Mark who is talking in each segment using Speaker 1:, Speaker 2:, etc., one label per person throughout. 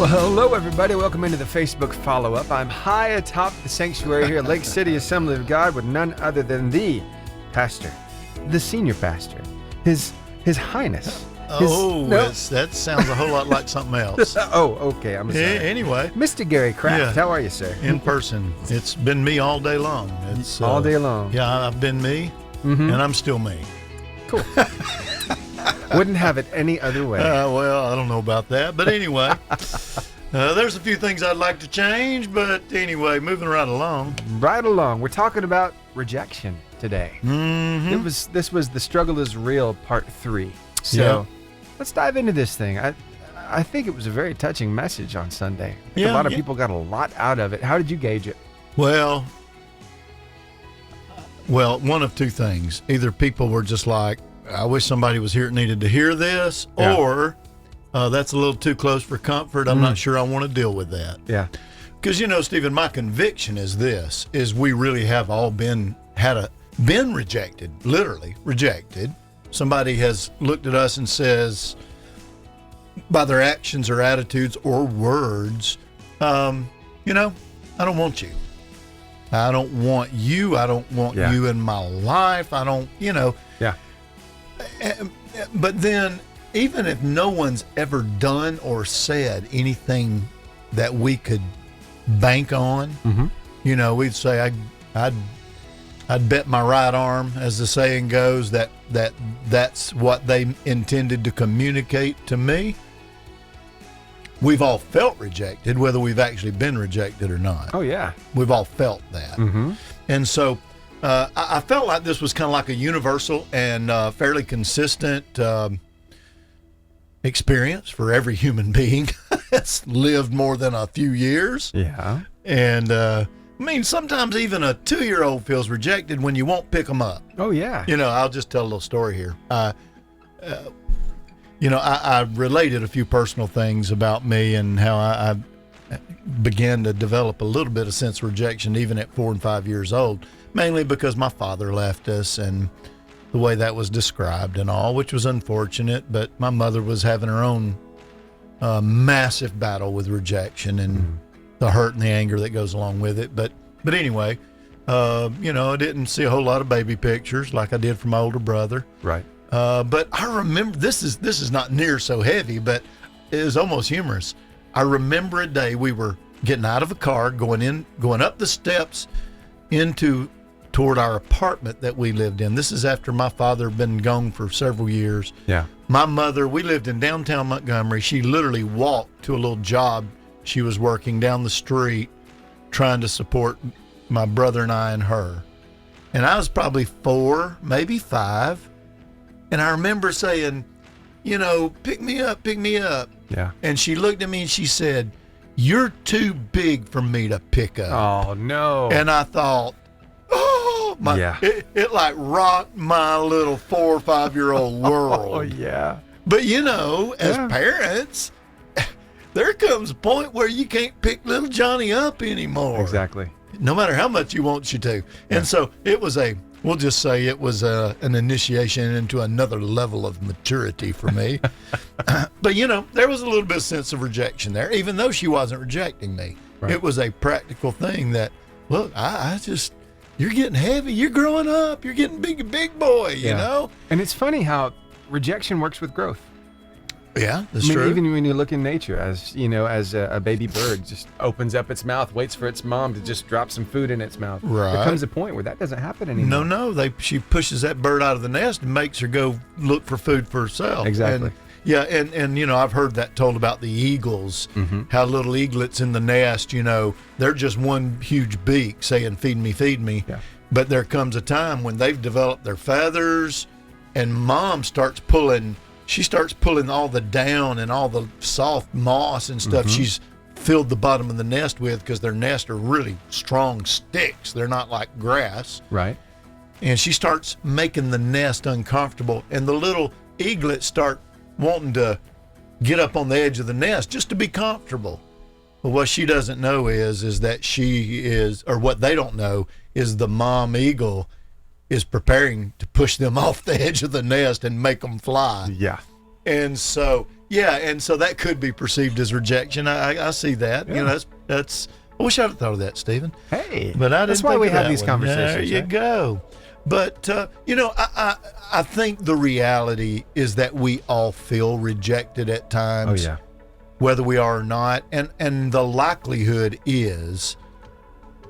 Speaker 1: Well, hello, everybody. Welcome into the Facebook Follow-Up. I'm high atop the sanctuary here at Lake City Assembly of God with none other than the pastor, the senior pastor, His Highness.
Speaker 2: That sounds a whole lot like something else.
Speaker 1: Oh, okay. I'm sorry.
Speaker 2: Anyway.
Speaker 1: Mr. Gary Kraft,
Speaker 2: Yeah.
Speaker 1: How are you, sir?
Speaker 2: In person. It's been me all day long. It's
Speaker 1: all day long.
Speaker 2: Yeah, I've been me, and I'm still me.
Speaker 1: Cool. Wouldn't have it any other way.
Speaker 2: Well, I don't know about that. But anyway, there's a few things I'd like to change. But anyway, moving right along.
Speaker 1: Right along. We're talking about rejection today.
Speaker 2: Mm-hmm.
Speaker 1: This was The Struggle is Real, Part 3. So let's dive into this thing. I think it was a very touching message on Sunday. I think a lot of people got a lot out of it. How did you gauge it?
Speaker 2: Well, one of two things. Either people were just like, I wish somebody was here that needed to hear this, or that's a little too close for comfort. I'm not sure I want to deal with that.
Speaker 1: Yeah.
Speaker 2: Because, Stephen, my conviction is this, is we really have all been rejected, literally rejected. Somebody has looked at us and says, by their actions or attitudes or words, I don't want you. I don't want you. I don't want you in my life. I don't,
Speaker 1: Yeah.
Speaker 2: But then, even if no one's ever done or said anything that we could bank on, we'd say, I'd bet my right arm, as the saying goes, that's what they intended to communicate to me. We've all felt rejected, whether we've actually been rejected or not.
Speaker 1: Oh, yeah.
Speaker 2: We've all felt that. And so I felt like this was kind of like a universal and fairly consistent experience for every human being that's lived more than a few years.
Speaker 1: Yeah.
Speaker 2: And sometimes even a 2-year-old feels rejected when you won't pick them up.
Speaker 1: Oh, yeah.
Speaker 2: I'll just tell a little story here. I related a few personal things about me and how I began to develop a little bit of sense of rejection even at 4 and 5 years old, mainly because my father left us and the way that was described and all, which was unfortunate, but my mother was having her own massive battle with rejection and the hurt and the anger that goes along with it. But anyway, I didn't see a whole lot of baby pictures like I did from my older brother.
Speaker 1: Right.
Speaker 2: But I remember, this is not near so heavy, but it was almost humorous. I remember a day we were getting out of a car, going up the steps toward our apartment that we lived in. This is after my father had been gone for several years.
Speaker 1: Yeah.
Speaker 2: My mother, we lived in downtown Montgomery. She literally walked to a little job she was working down the street trying to support my brother and I and her. And I was probably 4, maybe 5. And I remember saying, pick me up.
Speaker 1: Yeah.
Speaker 2: And she looked at me and she said, "You're too big for me to pick up."
Speaker 1: Oh, no.
Speaker 2: And I thought, it like rocked my little 4 or 5-year-old world.
Speaker 1: Oh, yeah.
Speaker 2: But as parents, there comes a point where you can't pick little Johnny up anymore.
Speaker 1: Exactly.
Speaker 2: No matter how much you want you to.
Speaker 1: Yeah.
Speaker 2: And so we'll just say it was an initiation into another level of maturity for me. But, there was a little bit of sense of rejection there, even though she wasn't rejecting me.
Speaker 1: Right.
Speaker 2: It was a practical thing that, look, you're getting heavy. You're growing up. You're getting big boy, you know?
Speaker 1: And it's funny how rejection works with growth.
Speaker 2: Yeah, that's true.
Speaker 1: Even when you look in nature, as a baby bird just opens up its mouth, waits for its mom to just drop some food in its mouth.
Speaker 2: Right.
Speaker 1: There comes a point where that doesn't happen anymore.
Speaker 2: No. She pushes that bird out of the nest and makes her go look for food for herself.
Speaker 1: Exactly.
Speaker 2: And I've heard that told about the eagles, how little eaglets in the nest, they're just one huge beak saying, "Feed me, feed me."
Speaker 1: Yeah.
Speaker 2: But there comes a time when they've developed their feathers and mom starts pulling all the down and all the soft moss and stuff she's filled the bottom of the nest with, because their nests are really strong sticks. They're not like grass.
Speaker 1: Right.
Speaker 2: And she starts making the nest uncomfortable, and the little eaglets start wanting to get up on the edge of the nest just to be comfortable. But what she doesn't know is that what they don't know is the mom eagle is preparing to push them off the edge of the nest and make them fly.
Speaker 1: Yeah.
Speaker 2: And so, that could be perceived as rejection. I see that.
Speaker 1: Yeah.
Speaker 2: You know, that's. I wish I'd have thought of that, Stephen.
Speaker 1: Hey,
Speaker 2: But I didn't.
Speaker 1: that's why
Speaker 2: think
Speaker 1: we
Speaker 2: of
Speaker 1: have
Speaker 2: that
Speaker 1: these
Speaker 2: one.
Speaker 1: conversations.
Speaker 2: There you
Speaker 1: right?
Speaker 2: go. But I think the reality is that we all feel rejected at
Speaker 1: Oh
Speaker 2: times,
Speaker 1: yeah.
Speaker 2: whether we are or not, and the likelihood is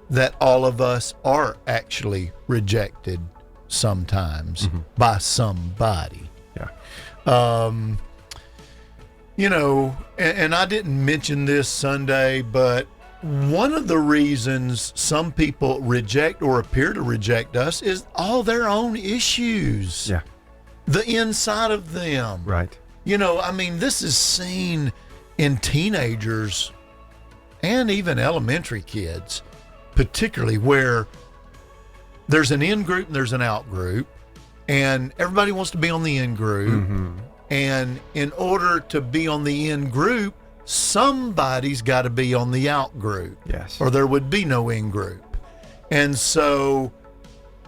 Speaker 2: that all of us are actually rejected sometimes by somebody.
Speaker 1: Yeah.
Speaker 2: And I didn't mention this Sunday, but one of the reasons some people reject or appear to reject us is all their own issues.
Speaker 1: Yeah.
Speaker 2: The inside of them.
Speaker 1: Right.
Speaker 2: This is seen in teenagers and even elementary kids, particularly where there's an in group and there's an out group, and everybody wants to be on the in group. And in order to be on the in group, somebody's got to be on the out group.
Speaker 1: Yes.
Speaker 2: Or there would be no in group. And so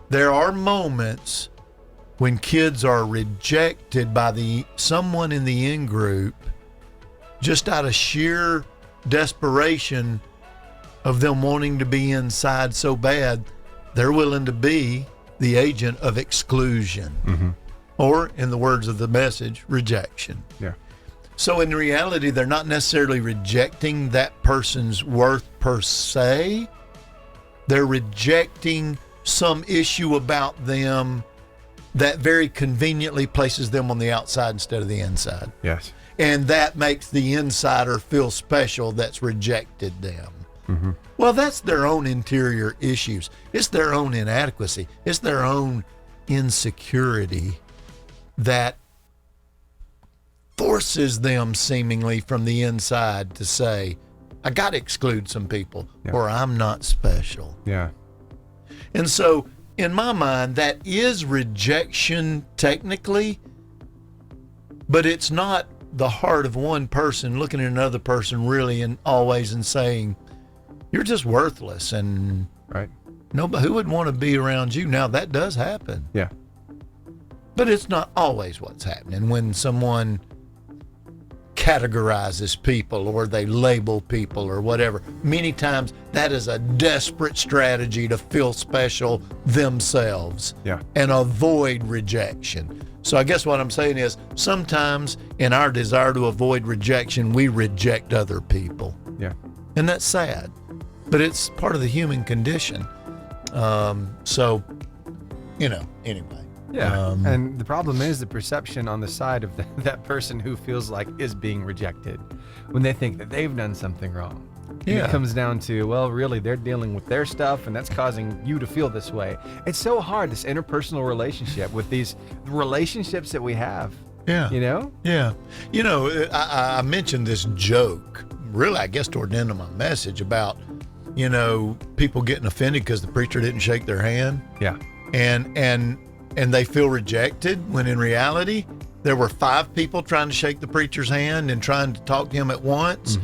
Speaker 2: there are moments when kids are rejected by someone in the in group just out of sheer desperation of them wanting to be inside so bad, they're willing to be the agent of exclusion. Or, in the words of the message, rejection.
Speaker 1: Yeah.
Speaker 2: So in reality, they're not necessarily rejecting that person's worth per se. They're rejecting some issue about them that very conveniently places them on the outside instead of the inside.
Speaker 1: Yes.
Speaker 2: And that makes the insider feel special that's rejected them. Well, that's their own interior issues. It's their own inadequacy. It's their own insecurity that forces them seemingly from the inside to say, I got to exclude some people or I'm not special.
Speaker 1: Yeah.
Speaker 2: And so in my mind, that is rejection technically, but it's not the heart of one person looking at another person really and always and saying, you're just worthless and
Speaker 1: Right.
Speaker 2: nobody who would want to be around you. Now that does happen.
Speaker 1: Yeah.
Speaker 2: But it's not always what's happening when someone categorizes people or they label people or whatever. Many times that is a desperate strategy to feel special themselves and avoid rejection. So I guess what I'm saying is sometimes in our desire to avoid rejection, we reject other people.
Speaker 1: Yeah.
Speaker 2: And that's sad, but it's part of the human condition. Anyway.
Speaker 1: Yeah, and the problem is the perception on the side of that person who feels like is being rejected when they think that they've done something wrong. And it comes down to, well, really, they're dealing with their stuff, and that's causing you to feel this way. It's so hard, this interpersonal relationship with these relationships that we have.
Speaker 2: Yeah.
Speaker 1: Yeah.
Speaker 2: I mentioned this joke, really, I guess, toward the end of my message about, people getting offended because the preacher didn't shake their hand.
Speaker 1: Yeah.
Speaker 2: And they feel rejected when in reality, there were 5 people trying to shake the preacher's hand and trying to talk to him at once.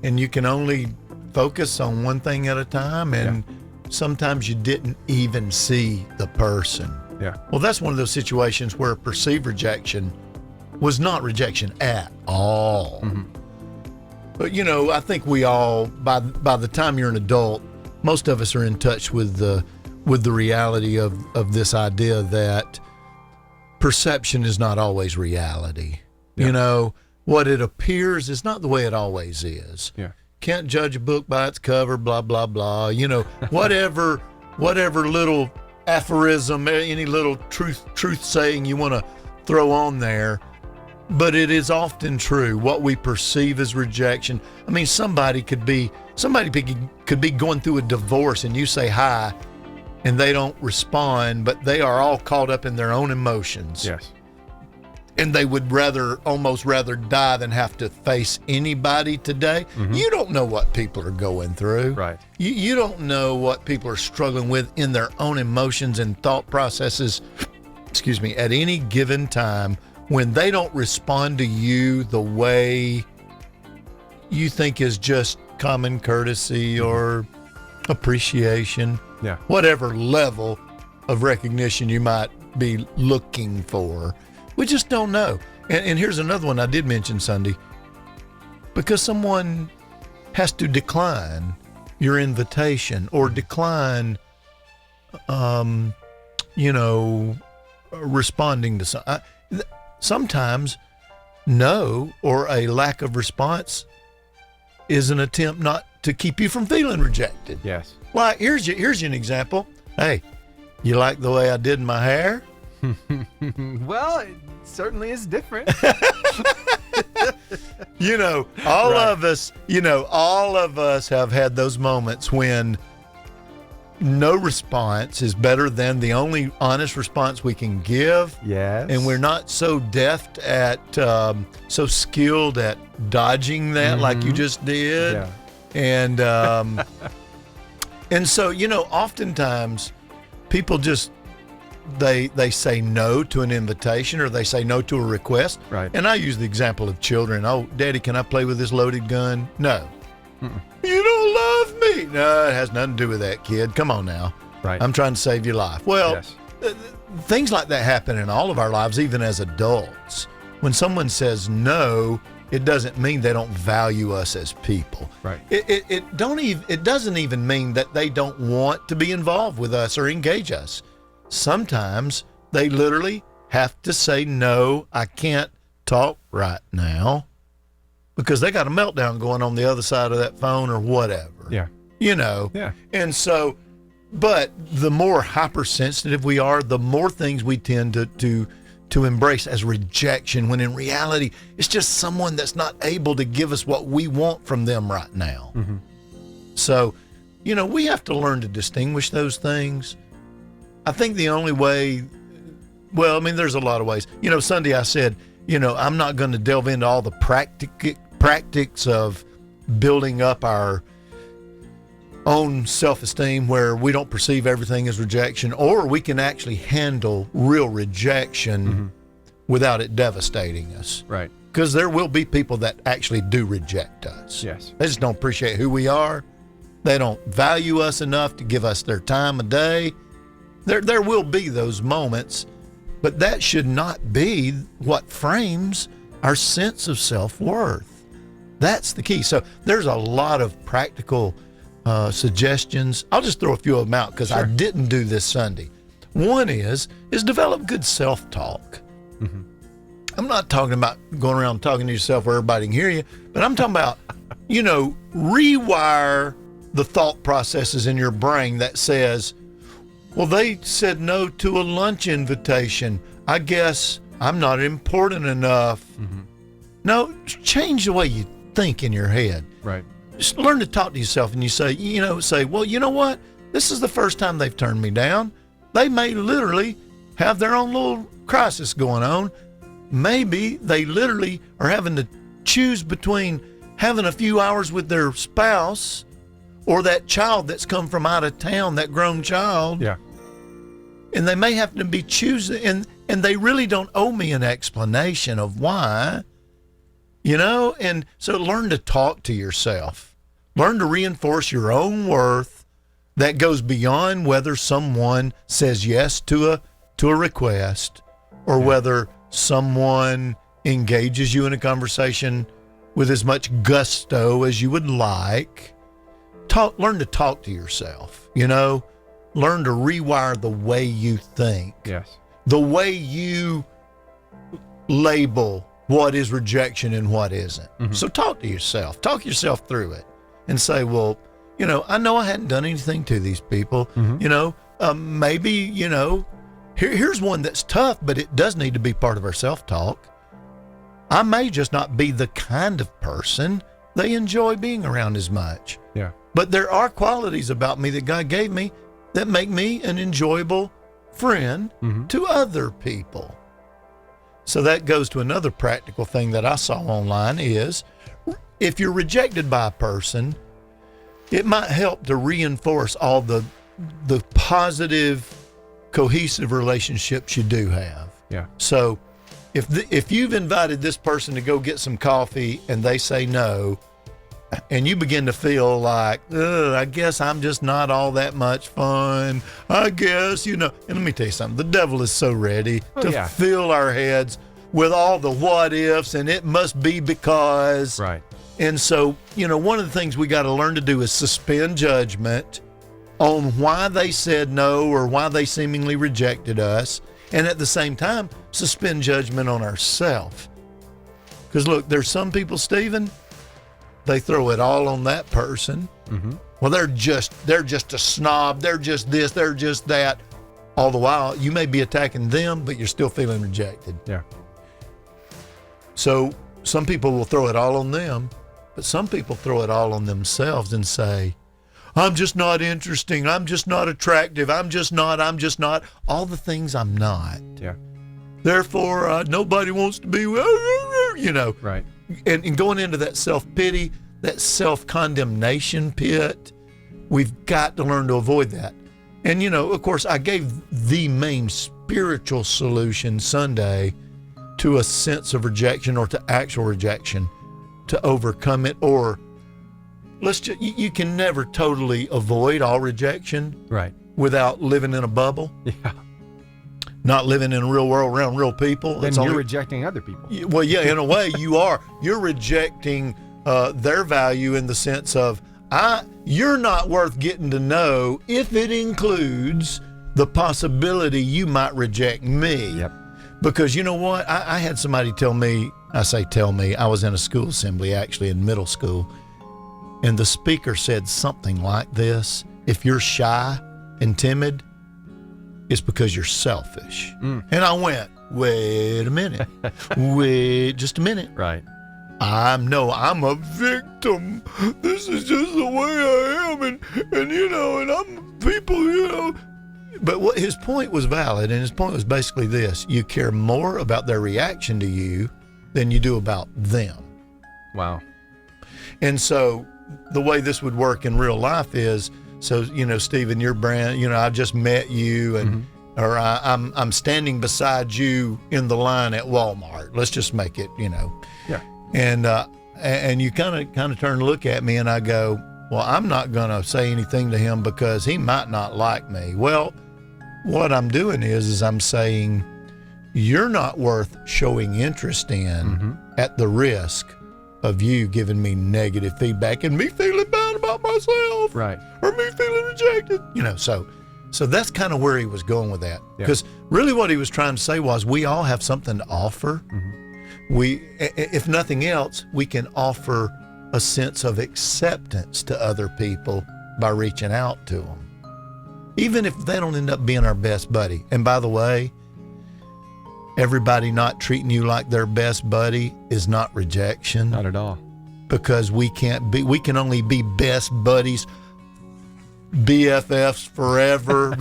Speaker 2: And you can only focus on one thing at a time. And sometimes you didn't even see the person.
Speaker 1: Yeah.
Speaker 2: Well, that's one of those situations where perceived rejection was not rejection at all. But, I think we all, by the time you're an adult, most of us are in touch with the reality of this idea that perception is not always reality. What it appears is not the way it always is.
Speaker 1: Yeah.
Speaker 2: Can't judge a book by its cover, blah, blah, blah. Whatever little aphorism, any little truth saying you want to throw on there. But it is often true. What we perceive as rejection. I mean, somebody could be going through a divorce and you say hi and they don't respond, but they are all caught up in their own emotions.
Speaker 1: Yes.
Speaker 2: And they would almost rather die than have to face anybody today. You don't know what people are going through.
Speaker 1: Right.
Speaker 2: You don't know what people are struggling with in their own emotions and thought processes, at any given time when they don't respond to you the way you think is just common courtesy or appreciation.
Speaker 1: Yeah.
Speaker 2: Whatever level of recognition you might be looking for. We just don't know. And here's another one I did mention Sunday. Because someone has to decline your invitation or decline, responding to something. Sometimes no or a lack of response is an attempt not to keep you from feeling rejected.
Speaker 1: Yes.
Speaker 2: Well, here's an example. Hey, you like the way I did my hair?
Speaker 1: Well, it certainly is different.
Speaker 2: All of us have had those moments when no response is better than the only honest response we can give.
Speaker 1: Yes.
Speaker 2: And we're not so deft at, so skilled at dodging that like you just did.
Speaker 1: Yeah.
Speaker 2: And, and so, oftentimes people just, they say no to an invitation or they say no to a request.
Speaker 1: Right.
Speaker 2: And I use the example of children. Oh, Daddy, can I play with this loaded gun? No. You don't love me. No, it has nothing to do with that, kid. Come on now.
Speaker 1: Right.
Speaker 2: I'm trying to save your life. Well,
Speaker 1: Yes.
Speaker 2: Things like that happen in all of our lives, even as adults. When someone says no, it doesn't mean they don't value us as people.
Speaker 1: Right.
Speaker 2: It doesn't even mean that they don't want to be involved with us or engage us. Sometimes they literally have to say, no, I can't talk right now because they got a meltdown going on the other side of that phone or whatever.
Speaker 1: Yeah. Yeah.
Speaker 2: And so, but the more hypersensitive we are, the more things we tend to embrace as rejection, when in reality, it's just someone that's not able to give us what we want from them right now.
Speaker 1: Mm-hmm.
Speaker 2: So, we have to learn to distinguish those things. I think the only way, there's a lot of ways. Sunday I said, I'm not going to delve into all the practics of building up our own self-esteem where we don't perceive everything as rejection, or we can actually handle real rejection without it devastating us.
Speaker 1: Right.
Speaker 2: Because there will be people that actually do reject us.
Speaker 1: Yes.
Speaker 2: They just don't appreciate who we are. They don't value us enough to give us their time of day. There will be those moments, but that should not be what frames our sense of self-worth. That's the key. So there's a lot of practical suggestions. I'll just throw a few of them out because I didn't do this Sunday. One is develop good self-talk. Mm-hmm. I'm not talking about going around talking to yourself where everybody can hear you, but I'm talking about, rewire the thought processes in your brain that says, well, they said no to a lunch invitation. I guess I'm not important enough. Mm-hmm. No, change the way you think in your head.
Speaker 1: Right.
Speaker 2: Just learn to talk to yourself and you say, well, you know what? This is the first time they've turned me down. They may literally have their own little crisis going on. Maybe they literally are having to choose between having a few hours with their spouse or that child that's come from out of town, that grown child.
Speaker 1: Yeah.
Speaker 2: And they may have to be choosing, and they really don't owe me an explanation of why, and so learn to talk to yourself. Learn to reinforce your own worth that goes beyond whether someone says yes to a request or whether someone engages you in a conversation with as much gusto as you would like. Learn to talk to yourself, learn to rewire the way you think.
Speaker 1: Yes.
Speaker 2: The way you label what is rejection and what isn't. Mm-hmm. So talk to yourself through it and say, well, I know I hadn't done anything to these people. Mm-hmm. Maybe, here's one that's tough, but it does need to be part of our self-talk. I may just not be the kind of person they enjoy being around as much.
Speaker 1: Yeah.
Speaker 2: But there are qualities about me that God gave me that make me an enjoyable friend to other people. So that goes to another practical thing that I saw online is if you're rejected by a person, it might help to reinforce all the positive, cohesive relationships you do have.
Speaker 1: Yeah.
Speaker 2: So if you've invited this person to go get some coffee and they say no, and you begin to feel like, I guess I'm just not all that much fun. I guess, and let me tell you something. The devil is so ready to fill our heads with all the what ifs and it must be because.
Speaker 1: Right.
Speaker 2: And so, one of the things we got to learn to do is suspend judgment on why they said no or why they seemingly rejected us. And at the same time, suspend judgment on ourselves. Because look, there's some people, Stephen, they throw it all on that person.
Speaker 1: Mm-hmm.
Speaker 2: Well, they're just a snob. They're just this, they're just that. All the while, you may be attacking them, but you're still feeling rejected.
Speaker 1: Yeah.
Speaker 2: So some people will throw it all on them, but some people throw it all on themselves and say, I'm just not interesting. I'm just not attractive. I'm just not. All the things I'm not.
Speaker 1: Yeah.
Speaker 2: Therefore, nobody wants to be,
Speaker 1: Right.
Speaker 2: And going into that self-pity, that self-condemnation pit, we've got to learn to avoid that. And, of course, I gave the main spiritual solution Sunday to a sense of rejection or to actual rejection, to overcome it. Or you can never totally avoid all rejection.
Speaker 1: Right.
Speaker 2: Without living in a bubble.
Speaker 1: Yeah.
Speaker 2: Not living in a real world around real people.
Speaker 1: Then you're rejecting other people.
Speaker 2: Well, yeah, in a way you are. You're rejecting their value in the sense of, you're not worth getting to know if it includes the possibility you might reject me.
Speaker 1: Yep.
Speaker 2: Because you know what? I had somebody tell me, I was in a school assembly actually in middle school, and the speaker said something like this: if you're shy and timid, it's because you're selfish. And I went, wait a minute. Wait just a minute.
Speaker 1: Right.
Speaker 2: I'm a victim. This is just the way I am. And I'm people, But his point was valid, and his point was basically this: you care more about their reaction to you than you do about them.
Speaker 1: Wow.
Speaker 2: And so the way this would work in real life is, so, Stephen, your brand, I just met you, and or I'm standing beside you in the line at Walmart. Let's just make it,
Speaker 1: Yeah.
Speaker 2: And you kind of turn and look at me, and I go, well, I'm not going to say anything to him because he might not like me. Well, what I'm doing is I'm saying, you're not worth showing interest in at the risk of you giving me negative feedback and me feeling bad about myself.
Speaker 1: Right.
Speaker 2: Or me feeling rejected. So that's kind of where he was going with that. Because really what he was trying to say was, we all have something to offer. We, if nothing else, we can offer a sense of acceptance to other people by reaching out to them, even if they don't end up being our best buddy. And by the way, everybody not treating you like their best buddy is not rejection.
Speaker 1: Not at all.
Speaker 2: Because we can only be best buddies, BFFs forever,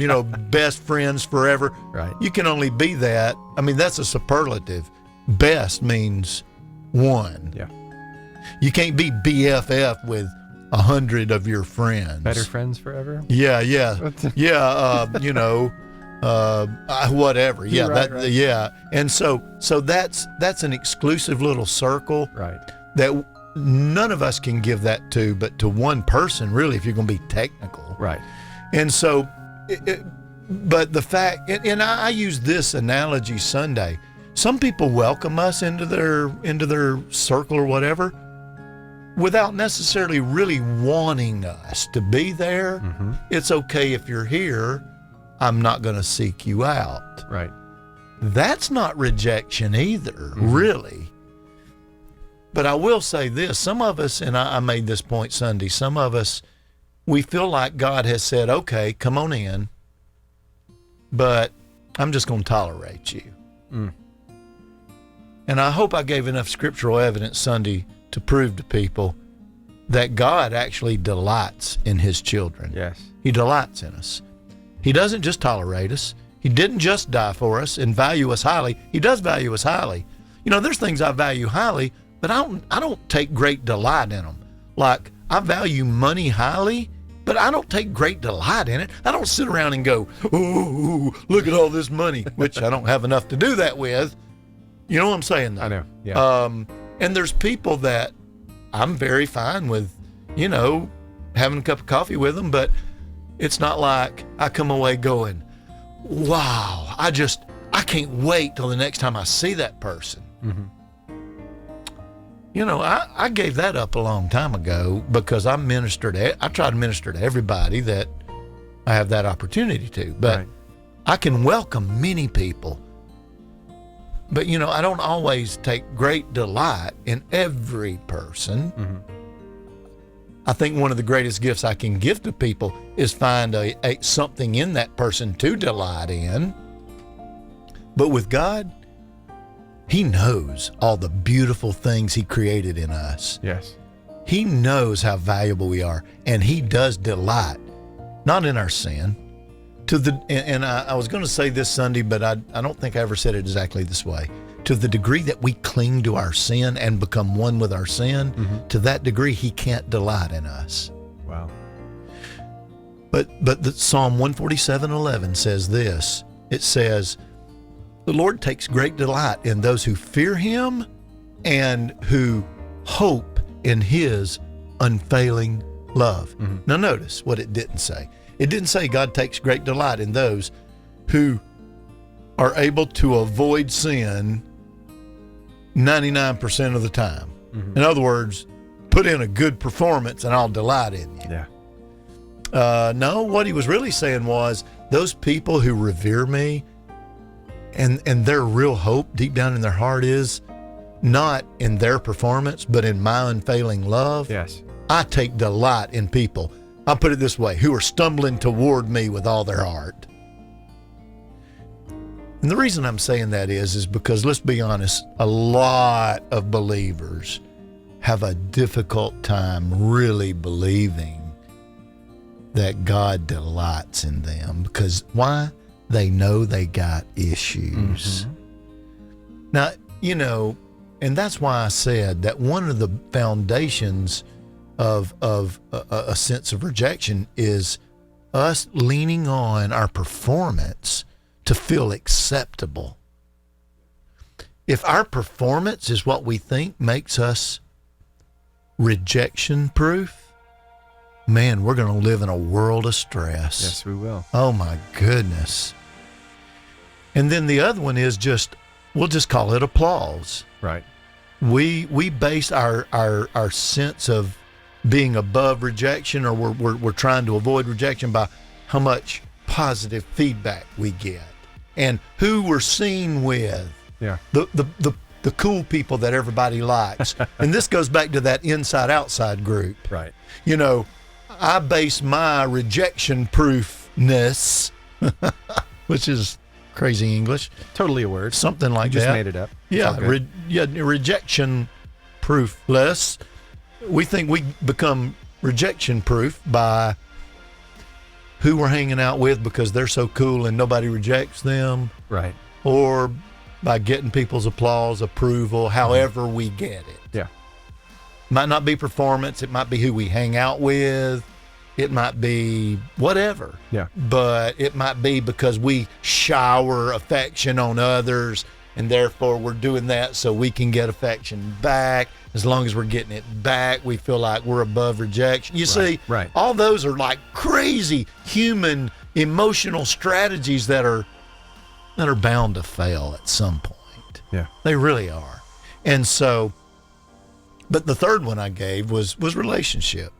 Speaker 2: best friends forever.
Speaker 1: Right.
Speaker 2: You can only be that. I mean, that's a superlative. Best means one.
Speaker 1: Yeah.
Speaker 2: You can't be BFF with 100 of your friends.
Speaker 1: Better friends forever?
Speaker 2: Yeah. Whatever. Yeah.
Speaker 1: Right.
Speaker 2: Yeah. And so that's an exclusive little circle.
Speaker 1: Right.
Speaker 2: That none of us can give that to, but to one person, really, if you're going to be technical.
Speaker 1: Right.
Speaker 2: And so, but the fact, and I use this analogy Sunday. Some people welcome us into their circle or whatever without necessarily really wanting us to be there. It's okay if you're here. I'm not going to seek you out.
Speaker 1: Right.
Speaker 2: That's not rejection either, really. But I will say this, some of us, and I made this point Sunday, some of us, we feel like God has said, okay, come on in, but I'm just going to tolerate you. And I hope I gave enough scriptural evidence Sunday to prove to people that God actually delights in his children.
Speaker 1: Yes.
Speaker 2: He delights in us. He doesn't just tolerate us. He didn't just die for us and value us highly. He does value us highly. There's things I value highly, but I don't take great delight in them. Like, I value money highly, but I don't take great delight in it. I don't sit around and go, ooh, look at all this money, which I don't have enough to do that with. You know what I'm saying, though?
Speaker 1: I know, yeah.
Speaker 2: And there's people that I'm very fine with, having a cup of coffee with them, but it's not like I come away going, wow, I can't wait till the next time I see that person. You know, I gave that up a long time ago because I try to minister to everybody that I have that opportunity to. But
Speaker 1: Right.
Speaker 2: I can welcome many people. But, you know, I don't always take great delight in every person. I think one of the greatest gifts I can give to people is find something in that person to delight in. But with God, He knows all the beautiful things He created in us.
Speaker 1: Yes.
Speaker 2: He knows how valuable we are, and He does delight, not in our sin. I was going to say this Sunday, but I don't think I ever said it exactly this way. To the degree that we cling to our sin and become one with our sin, to that degree He can't delight in us.
Speaker 1: Wow.
Speaker 2: But the Psalm 147:11 says this. It says, "The Lord takes great delight in those who fear Him and who hope in His unfailing love." Now notice what it didn't say. It didn't say God takes great delight in those who are able to avoid sin 99% of the time. In other words, put in a good performance and I'll delight in you.
Speaker 1: Yeah.
Speaker 2: No, what he was really saying was those people who revere me and their real hope deep down in their heart is not in their performance, but in my unfailing love.
Speaker 1: Yes.
Speaker 2: I take delight in people, I'll put it this way, who are stumbling toward me with all their heart. And the reason I'm saying that is because, let's be honest, a lot of believers have a difficult time really believing that God delights in them. Because why? They know they got issues. Now, you know, and that's why I said that one of the foundations of a sense of rejection is us leaning on our performance to feel acceptable. If our performance is what we think makes us rejection proof, man, we're going to live in a world of stress.
Speaker 1: Yes, we will.
Speaker 2: Oh my goodness. And then the other one is we'll just call it applause.
Speaker 1: Right.
Speaker 2: We base our sense of being above rejection, or we're trying to avoid rejection by how much positive feedback we get and who we're seen with.
Speaker 1: Yeah.
Speaker 2: The cool people that everybody likes. And this goes back to that inside-outside group.
Speaker 1: Right.
Speaker 2: You know, I base my rejection proofness, which is crazy English.
Speaker 1: Totally a word.
Speaker 2: Something like
Speaker 1: You just
Speaker 2: that.
Speaker 1: made it up.
Speaker 2: Yeah, rejection proofless. We think we become rejection proof by who we're hanging out with because they're so cool and nobody rejects them,
Speaker 1: Right.
Speaker 2: or by getting people's applause, approval, however we get it.
Speaker 1: Yeah.
Speaker 2: Might not be performance. It might be who we hang out with. It might be whatever.
Speaker 1: Yeah.
Speaker 2: But it might be because we shower affection on others, and therefore we're doing that so we can get affection back. As long as we're getting it back, we feel like we're above rejection. You see,
Speaker 1: right.
Speaker 2: all those are like crazy human emotional strategies that are bound to fail at some point.
Speaker 1: Yeah.
Speaker 2: They really are. And so, but the third one I gave was relationship.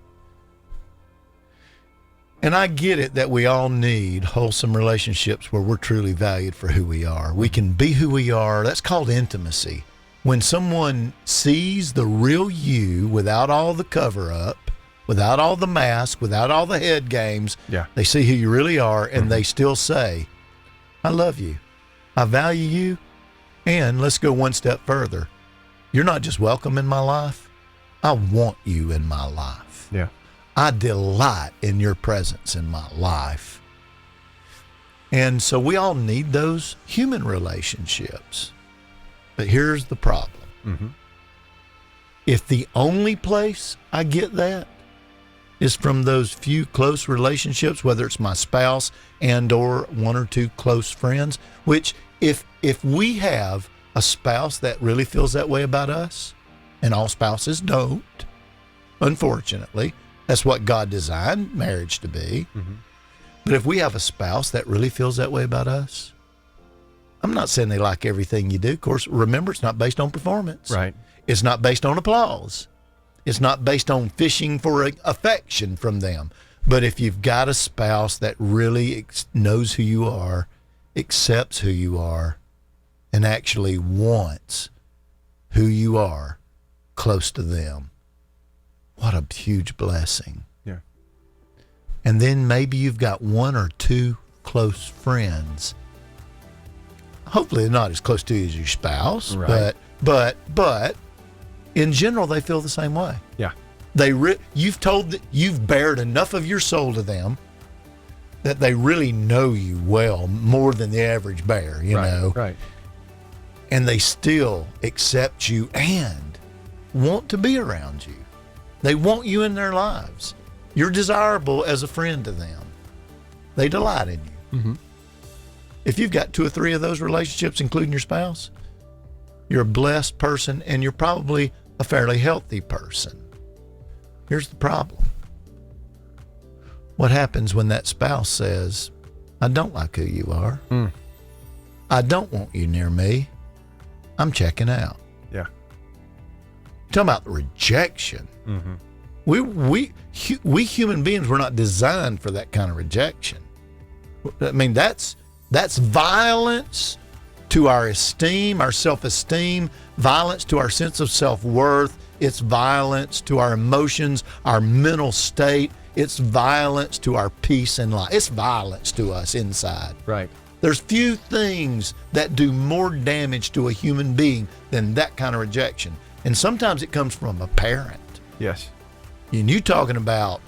Speaker 2: And I get it that we all need wholesome relationships where we're truly valued for who we are. We can be who we are. That's called intimacy. When someone sees the real you without all the cover up, without all the mask, without all the head games,
Speaker 1: Yeah.
Speaker 2: they see who you really are, and they still say, I love you. I value you. And let's go one step further. You're not just welcome in my life. I want you in my life.
Speaker 1: Yeah.
Speaker 2: I delight in your presence in my life. And so we all need those human relationships. But here's the problem. If the only place I get that is from those few close relationships, whether it's my spouse and or one or two close friends, which if we have a spouse that really feels that way about us, and all spouses don't, unfortunately, that's what God designed marriage to be. But if we have a spouse that really feels that way about us, I'm not saying they like everything you do. Of course, remember, it's not based on performance.
Speaker 1: Right.
Speaker 2: It's not based on applause. It's not based on fishing for affection from them. But if you've got a spouse that really knows who you are, accepts who you are, and actually wants who you are close to them, what a huge blessing.
Speaker 1: Yeah.
Speaker 2: And then maybe you've got one or two close friends. Hopefully they're not as close to you as your spouse,
Speaker 1: right.
Speaker 2: but in general they feel the same way.
Speaker 1: Yeah.
Speaker 2: You've bared enough of your soul to them that they really know you well, more than the average bear, you know.
Speaker 1: Right.
Speaker 2: And they still accept you and want to be around you. They want you in their lives. You're desirable as a friend to them. They delight in you.
Speaker 1: Mm-hmm.
Speaker 2: If you've got 2 or 3 of those relationships, including your spouse, you're a blessed person, and you're probably a fairly healthy person. Here's the problem. What happens when that spouse says, I don't like who you are. I don't want you near me. I'm checking out.
Speaker 1: Yeah.
Speaker 2: Talking about the rejection.
Speaker 1: Mm-hmm.
Speaker 2: We human beings were not designed for that kind of rejection. I mean, that's violence to our esteem, our self-esteem, violence to our sense of self-worth. It's violence to our emotions, our mental state. It's violence to our peace and life. It's violence to us inside.
Speaker 1: Right.
Speaker 2: There's few things that do more damage to a human being than that kind of rejection. And sometimes it comes from a parent.
Speaker 1: Yes.
Speaker 2: And you talking about,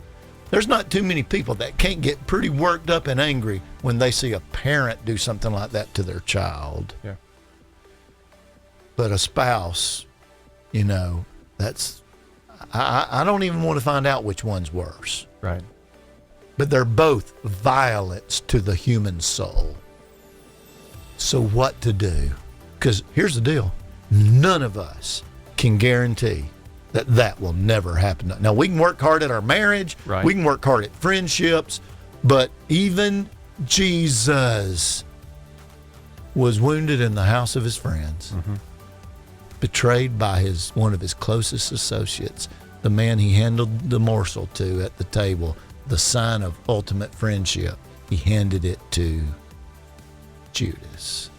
Speaker 2: there's not too many people that can't get pretty worked up and angry when they see a parent do something like that to their child.
Speaker 1: Yeah.
Speaker 2: But a spouse, you know, I don't even want to find out which one's worse.
Speaker 1: Right.
Speaker 2: But they're both violence to the human soul. So what to do? Because here's the deal. None of us can guarantee that will never happen. Now, we can work hard at our marriage.
Speaker 1: Right.
Speaker 2: We can work hard at friendships. But even Jesus was wounded in the house of his friends, betrayed by one of his closest associates, the man he handed the morsel to at the table, the sign of ultimate friendship. He handed it to Judas.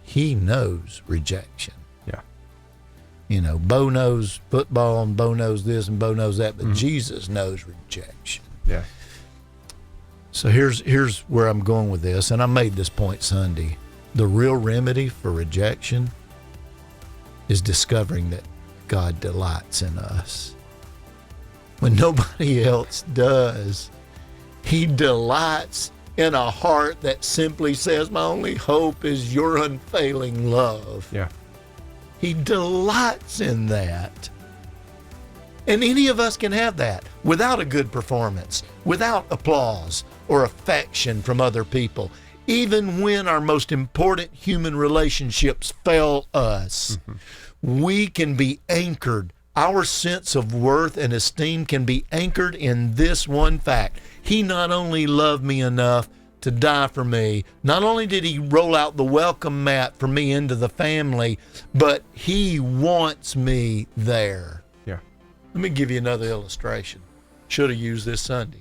Speaker 2: He knows rejection.
Speaker 1: Yeah.
Speaker 2: You know, Bo knows football, and Bo knows this, and Bo knows that, but Jesus knows rejection.
Speaker 1: Yeah.
Speaker 2: So here's where I'm going with this, and I made this point Sunday. The real remedy for rejection is discovering that God delights in us. When nobody else does, he delights in a heart that simply says, my only hope is your unfailing love.
Speaker 1: Yeah.
Speaker 2: He delights in that. And any of us can have that without a good performance, without applause or affection from other people. Even when our most important human relationships fail us, we can be anchored. Our sense of worth and esteem can be anchored in this one fact. He not only loved me enough to die for me, not only did he roll out the welcome mat for me into the family, but he wants me there.
Speaker 1: Yeah.
Speaker 2: Let me give you another illustration. Should have used this Sunday.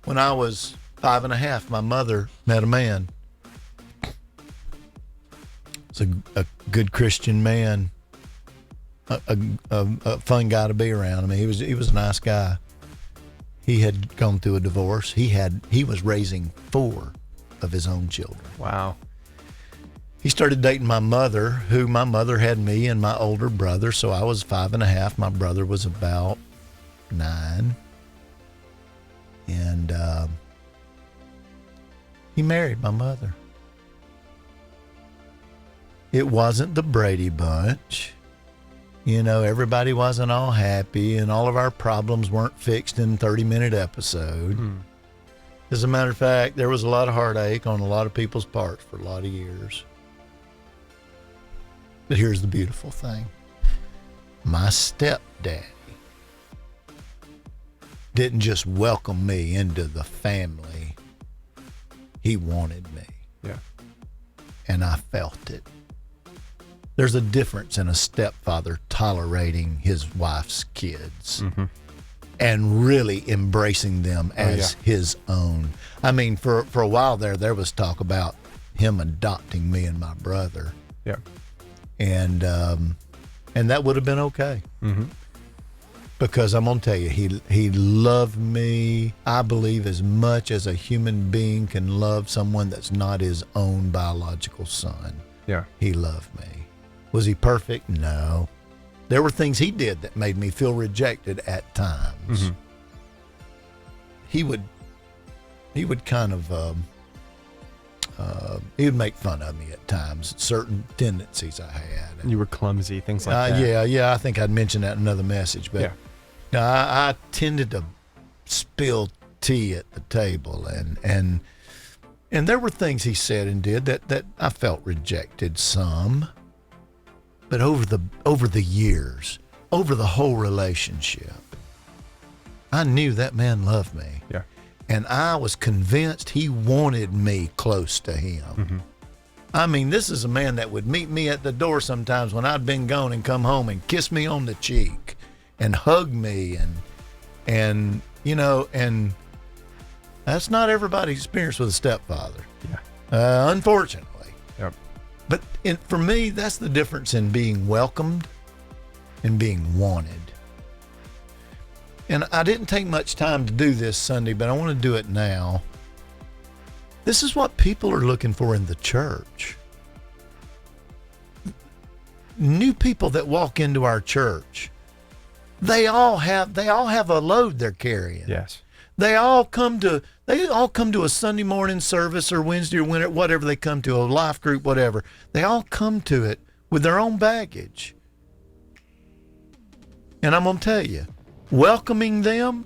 Speaker 2: When I was 5.5, my mother met a man. It's a good Christian man, a fun guy to be around. I mean, he was a nice guy. He had gone through a divorce. He was raising 4 of his own children.
Speaker 1: Wow.
Speaker 2: He started dating my mother, my mother had me and my older brother. So I was 5.5. My brother was about 9. And he married my mother. It wasn't the Brady Bunch. You know, everybody wasn't all happy, and all of our problems weren't fixed in a 30-minute episode. As a matter of fact, there was a lot of heartache on a lot of people's parts for a lot of years. But here's the beautiful thing. My stepdaddy didn't just welcome me into the family He wanted me.
Speaker 1: Yeah.
Speaker 2: And I felt it. There's a difference in a stepfather tolerating his wife's kids and really embracing them as his own. I mean, for a while there was talk about him adopting me and my brother.
Speaker 1: Yeah.
Speaker 2: And that would have been okay. Because I'm going to tell you, he loved me, I believe, as much as a human being can love someone that's not his own biological son.
Speaker 1: Yeah.
Speaker 2: He loved me. Was he perfect? No. There were things he did that made me feel rejected at times. He would kind of, he would make fun of me at times, certain tendencies I had.
Speaker 1: You were clumsy, things like that.
Speaker 2: Yeah. I think I'd mentioned that in another message, but I tended to spill tea at the table, and there were things he said and did that I felt rejected some. But over the years, over the whole relationship, I knew that man loved me.
Speaker 1: Yeah.
Speaker 2: And I was convinced he wanted me close to him. I mean, this is a man that would meet me at the door sometimes when I'd been gone and come home and kiss me on the cheek and hug me and you know, and that's not everybody's experience with a stepfather.
Speaker 1: Yeah.
Speaker 2: Unfortunately.
Speaker 1: Yep.
Speaker 2: But for me, that's the difference in being welcomed and being wanted. And I didn't take much time to do this Sunday, but I want to do it now. This is what people are looking for in the church. New people that walk into our church, they all have a load they're carrying.
Speaker 1: Yes.
Speaker 2: They all come to a Sunday morning service or Wednesday or whatever they come to, a life group, whatever. They all come to it with their own baggage. And I'm going to tell you, welcoming them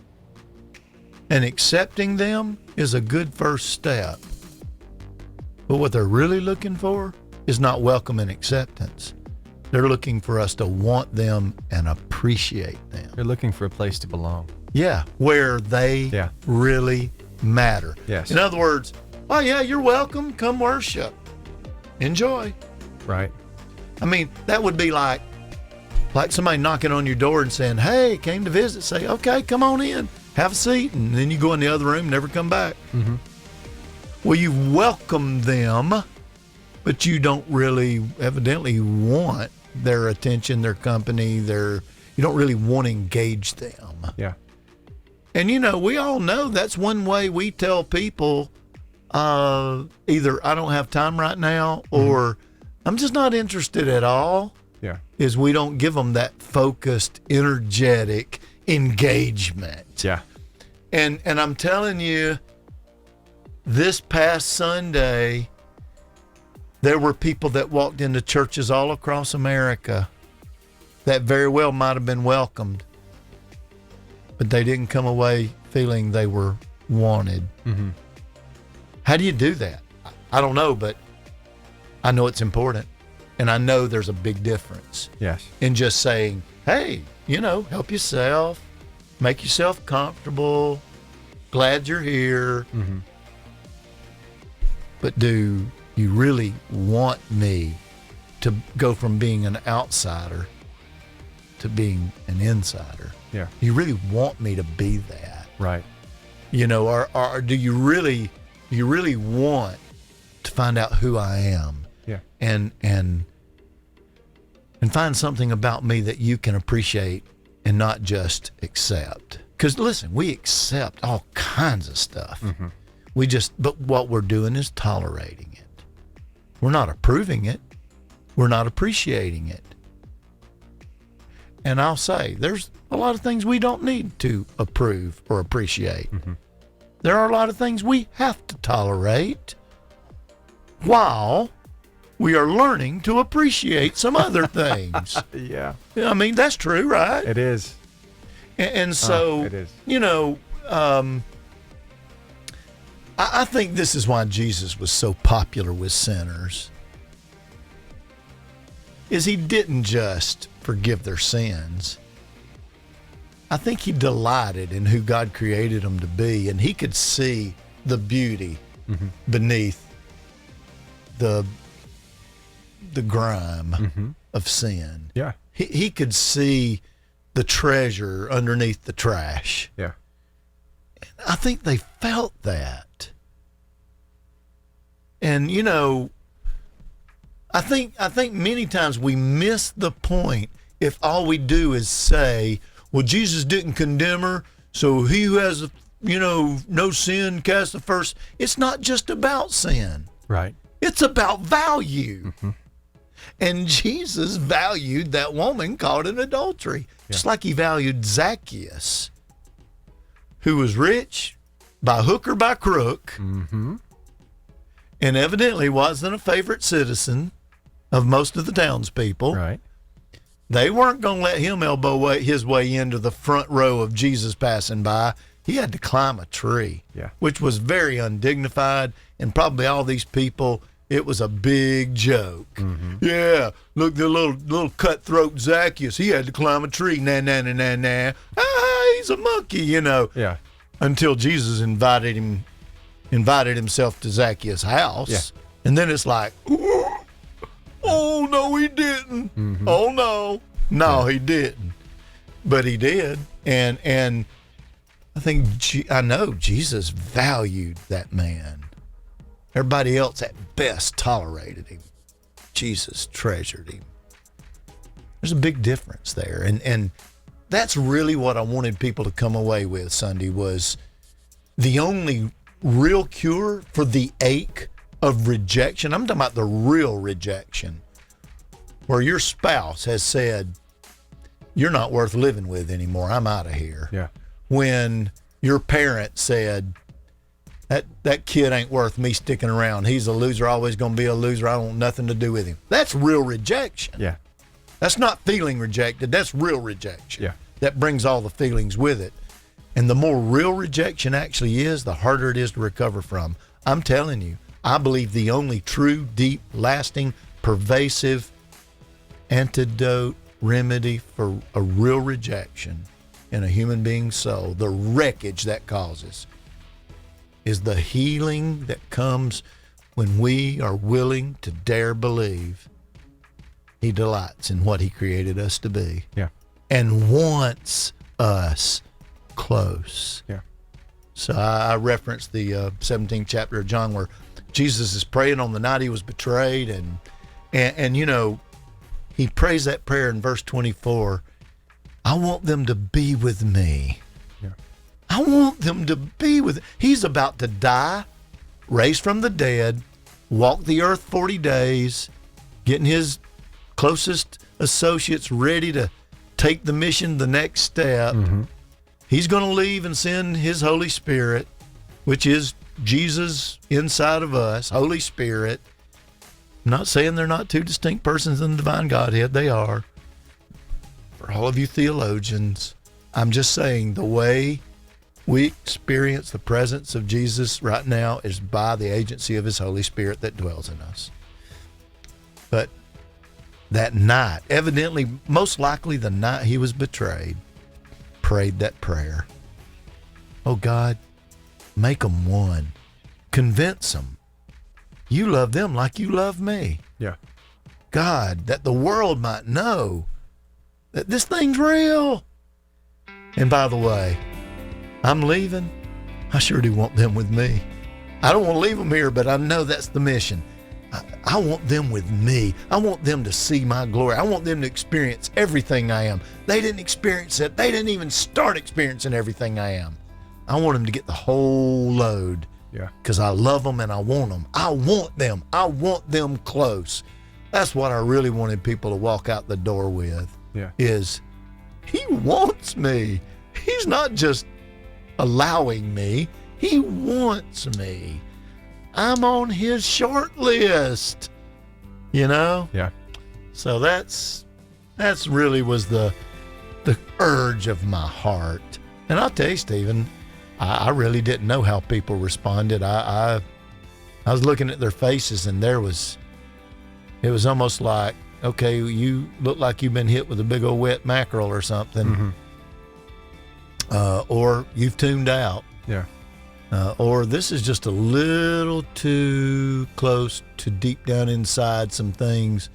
Speaker 2: and accepting them is a good first step. But what they're really looking for is not welcome and acceptance. They're looking for us to want them and appreciate them.
Speaker 1: You're looking for a place to belong.
Speaker 2: Yeah, where they really matter.
Speaker 1: Yes.
Speaker 2: In other words, oh yeah, you're welcome. Come worship. Enjoy.
Speaker 1: Right.
Speaker 2: I mean, that would be like somebody knocking on your door and saying, hey, came to visit. Say, okay, come on in. Have a seat. And then you go in the other room, never come back. Well, you welcome them, but you don't really evidently want their attention, their company, you don't really want to engage them.
Speaker 1: Yeah.
Speaker 2: And, you know, we all know that's one way we tell people either I don't have time right now or I'm just not interested at all.
Speaker 1: Yeah.
Speaker 2: Is we don't give them that focused, energetic engagement.
Speaker 1: Yeah.
Speaker 2: And I'm telling you, this past Sunday, there were people that walked into churches all across America that very well might have been welcomed, but they didn't come away feeling they were wanted. How do you do that? I don't know, but I know it's important. And I know there's a big difference.
Speaker 1: Yes.
Speaker 2: In just saying, hey, you know, help yourself, make yourself comfortable, glad you're here. But do you really want me to go from being an outsider to being an insider?
Speaker 1: Yeah.
Speaker 2: You really want me to be that?
Speaker 1: Right.
Speaker 2: You know, or do you really want to find out who I am?
Speaker 1: Yeah.
Speaker 2: And find something about me that you can appreciate and not just accept. Because listen, we accept all kinds of stuff. But what we're doing is tolerating it. We're not approving it. We're not appreciating it. And I'll say, there's a lot of things we don't need to approve or appreciate. There are a lot of things we have to tolerate while we are learning to appreciate some other things.
Speaker 1: Yeah.
Speaker 2: I mean, that's true, right?
Speaker 1: It is.
Speaker 2: And so,
Speaker 1: it is.
Speaker 2: you know, I think this is why Jesus was so popular with sinners, is he didn't just forgive their sins. I think he delighted in who God created them to be, and he could see the beauty, beneath the grime of sin.
Speaker 1: Yeah.
Speaker 2: He could see the treasure underneath the trash.
Speaker 1: Yeah.
Speaker 2: I think they felt that. And you know, I think many times we miss the point if all we do is say, well, Jesus didn't condemn her, so he who has, no sin cast the first. It's not just about sin.
Speaker 1: Right.
Speaker 2: It's about value. And Jesus valued that woman caught in adultery, just like he valued Zacchaeus, who was rich by hook or by crook, and evidently wasn't a favorite citizen of most of the townspeople.
Speaker 1: Right.
Speaker 2: They weren't going to let him elbow his way into the front row of Jesus passing by. He had to climb a tree, which was very undignified, and probably all these people, it was a big joke. Yeah, look, the little cutthroat Zacchaeus, he had to climb a tree. Nah. He's a monkey,
Speaker 1: Yeah.
Speaker 2: Until Jesus invited himself to Zacchaeus' house. Yeah. And then it's like, oh, no, he didn't. Oh, no. No, he didn't. But he did. And I know Jesus valued that man. Everybody else at best tolerated him. Jesus treasured him. There's a big difference there. And that's really what I wanted people to come away with Sunday, was the only real cure for the ache of rejection. I'm talking about the real rejection, where your spouse has said, you're not worth living with anymore. I'm out of here.
Speaker 1: Yeah.
Speaker 2: When your parent said, that kid ain't worth me sticking around. He's a loser, always going to be a loser. I want nothing to do with him. That's real rejection.
Speaker 1: Yeah.
Speaker 2: That's not feeling rejected. That's real rejection.
Speaker 1: Yeah.
Speaker 2: That brings all the feelings with it. And the more real rejection actually is, the harder it is to recover from. I'm telling you, I believe the only true, deep, lasting, pervasive antidote, remedy for a real rejection in a human being's soul, the wreckage that causes, is the healing that comes when we are willing to dare believe he delights in what he created us to be.
Speaker 1: Yeah.
Speaker 2: And wants us close.
Speaker 1: Yeah.
Speaker 2: So I referenced the 17th chapter of John, where Jesus is praying on the night he was betrayed, and he prays that prayer in verse 24. I want them to be with me.
Speaker 1: Yeah.
Speaker 2: I want them to be with. He's about to die, raised from the dead, walk the earth 40 days, getting his closest associates ready to take the mission the next step. He's going to leave and send his Holy Spirit, which is Jesus inside of us, Holy Spirit. I'm not saying they're not two distinct persons in the divine Godhead. They are. For all of you theologians, I'm just saying the way we experience the presence of Jesus right now is by the agency of his Holy Spirit that dwells in us. But that night, evidently, most likely the night he was betrayed, prayed that prayer. Oh God, make them one. Convince them. You love them like you love me.
Speaker 1: Yeah.
Speaker 2: God, that the world might know that this thing's real. And by the way, I'm leaving. I sure do want them with me. I don't want to leave them here, but I know that's the mission. I want them with me. I want them to see my glory. I want them to experience everything I am. They didn't experience it. They didn't even start experiencing everything I am. I want them to get the whole load.
Speaker 1: Yeah.
Speaker 2: Because I love them and I want them. I want them. I want them close. That's what I really wanted people to walk out the door with.
Speaker 1: Yeah.
Speaker 2: Is he wants me. He's not just allowing me. He wants me. I'm on his short list.
Speaker 1: Yeah.
Speaker 2: So that's really was the urge of my heart. And I'll tell you, Stephen, I really didn't know how people responded. I was looking at their faces, and it was almost like, okay, you look like you've been hit with a big old wet mackerel or something, or you've tuned out.
Speaker 1: Yeah.
Speaker 2: or this is just a little too close to deep down inside some things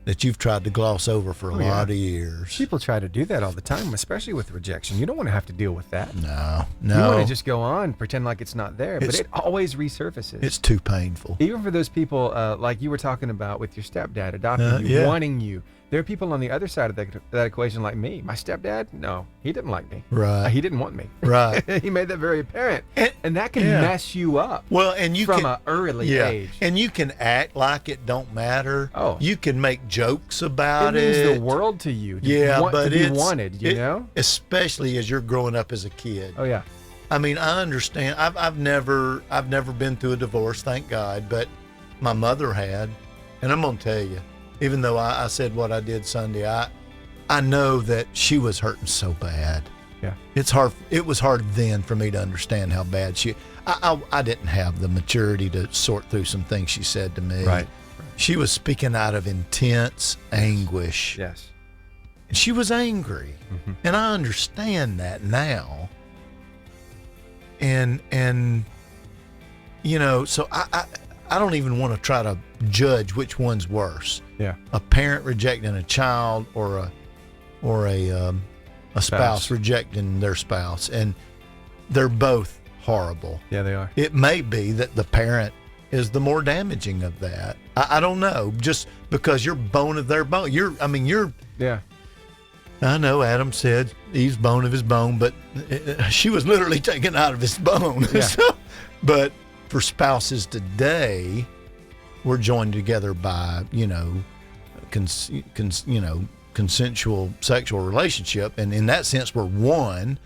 Speaker 2: that you've tried to gloss over for a lot of years.
Speaker 1: People try to do that all the time, especially with rejection. You don't want to have to deal with that.
Speaker 2: No.
Speaker 1: You want to just go on, pretend like it's not there, but it always resurfaces.
Speaker 2: It's too painful.
Speaker 1: Even for those people, like you were talking about with your stepdad adopting you, wanting you. There are people on the other side of that equation like me. My stepdad, no, he didn't like me.
Speaker 2: Right.
Speaker 1: He didn't want me.
Speaker 2: Right.
Speaker 1: He made that very apparent. And that can mess you up.
Speaker 2: Well, and you
Speaker 1: from an early age.
Speaker 2: And you can act like it don't matter.
Speaker 1: Oh.
Speaker 2: You can make jokes about
Speaker 1: it. It means the world to you.
Speaker 2: But
Speaker 1: to be wanted, you know?
Speaker 2: Especially as you're growing up as a kid.
Speaker 1: Oh, yeah.
Speaker 2: I mean, I understand. I've never been through a divorce, thank God, but my mother had. And I'm going to tell you, even though I said what I did Sunday, I know that she was hurting so bad.
Speaker 1: Yeah.
Speaker 2: It was hard then for me to understand how bad I didn't have the maturity to sort through some things she said to me.
Speaker 1: Right.
Speaker 2: She was speaking out of intense anguish.
Speaker 1: Yes.
Speaker 2: And she was angry.
Speaker 1: Mm-hmm.
Speaker 2: And I understand that now. And you know, so I don't even want to try to judge which one's worse.
Speaker 1: Yeah.
Speaker 2: A parent rejecting a child or a spouse rejecting their spouse, and they're both horrible.
Speaker 1: Yeah, they are.
Speaker 2: It may be that the parent is the more damaging of that. I don't know. Just because you're bone of their bone. You're.
Speaker 1: Yeah.
Speaker 2: I know Adam said Eve's bone of his bone, but she was literally taken out of his bone.
Speaker 1: Yeah.
Speaker 2: But for spouses today, we're joined together by, consensual sexual relationship. And in that sense, we're one.